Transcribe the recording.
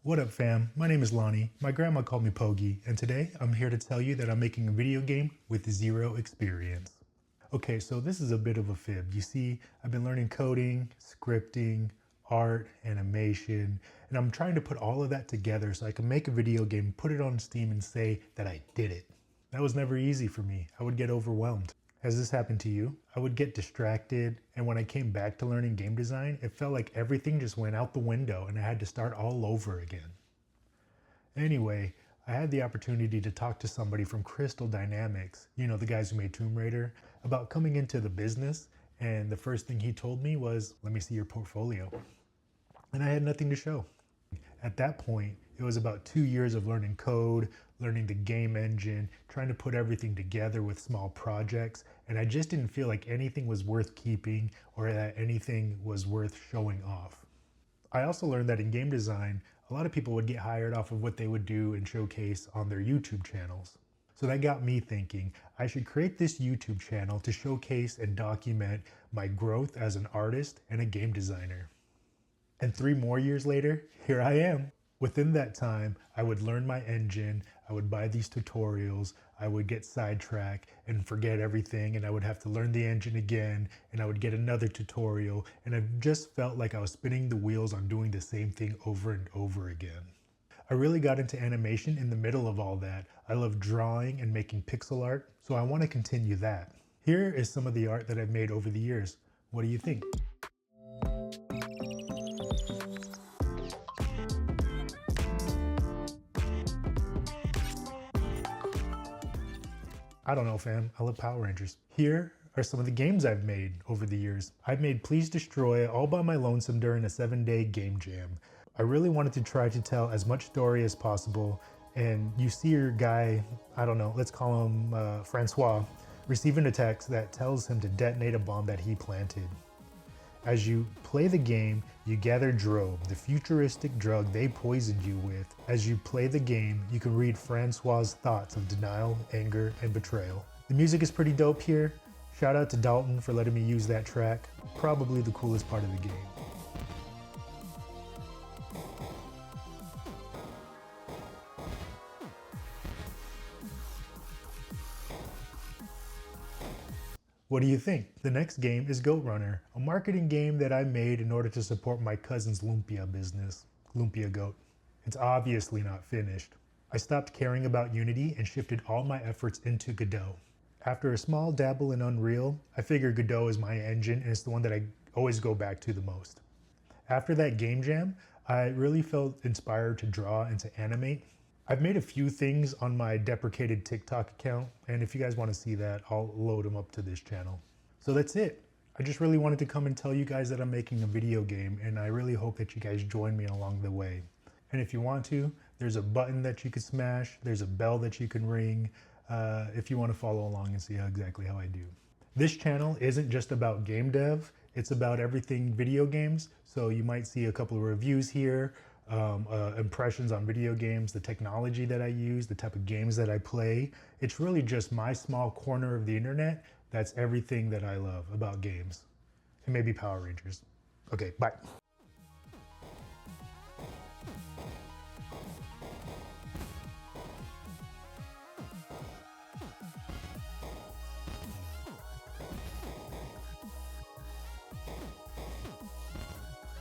What up fam, my name is Lonnie, my grandma called me Pogi, and today I'm here to tell you that I'm making a video game with zero experience. Okay, so this is a bit of a fib. You see, I've been learning coding, scripting, art, animation, and I'm trying to put all of that together so I can make a video game, put it on Steam and say that I did it. That was never easy for me. I would get overwhelmed. Has this happened to you? I would get distracted, and when I came back to learning game design, it felt like everything just went out the window and I had to start all over again. Anyway, I had the opportunity to talk to somebody from Crystal Dynamics, you know, the guys who made Tomb Raider, about coming into the business, and the first thing he told me was, let me see your portfolio. And I had nothing to show. At that point, it was about 2 years of learning code, learning the game engine, trying to put everything together with small projects, and I just didn't feel like anything was worth keeping or that anything was worth showing off. I also learned that in game design, a lot of people would get hired off of what they would do and showcase on their YouTube channels. So that got me thinking, I should create this YouTube channel to showcase and document my growth as an artist and a game designer. And 3 more years later, here I am. Within that time, I would learn my engine, I would buy these tutorials, I would get sidetracked and forget everything, and I would have to learn the engine again, and I would get another tutorial, and I just felt like I was spinning the wheels on doing the same thing over and over again. I really got into animation in the middle of all that. I love drawing and making pixel art, so I want to continue that. Here is some of the art that I've made over the years. What do you think? I don't know fam, I love Power Rangers. Here are some of the games I've made over the years. I've made Please Destroy all by my lonesome during a 7-day game jam. I really wanted to try to tell as much story as possible, and you see your guy, I don't know, let's call him Francois, receiving a text that tells him to detonate a bomb that he planted. As you play the game, you gather Drobe, the futuristic drug they poisoned you with. As you play the game, you can read Francois' thoughts of denial, anger, and betrayal. The music is pretty dope here. Shout out to Dalton for letting me use that track. Probably the coolest part of the game. What do you think? The next game is Goat Runner, a marketing game that I made in order to support my cousin's Lumpia business, Lumpia Goat. It's obviously not finished. I stopped caring about Unity and shifted all my efforts into Godot. After a small dabble in Unreal, I figured Godot is my engine and it's the one that I always go back to the most. After that game jam, I really felt inspired to draw and to animate. I've made a few things on my deprecated TikTok account, and if you guys want to see that, I'll load them up to this channel. So that's it. I just really wanted to come and tell you guys that I'm making a video game, and I really hope that you guys join me along the way. And if you want to, there's a button that you can smash, there's a bell that you can ring, if you want to follow along and see exactly how I do. This channel isn't just about game dev, it's about everything video games, so you might see a couple of reviews here, impressions on video games, the technology that I use, the type of games that I play. It's really just my small corner of the internet. That's everything that I love about games. And maybe Power Rangers. Okay, bye.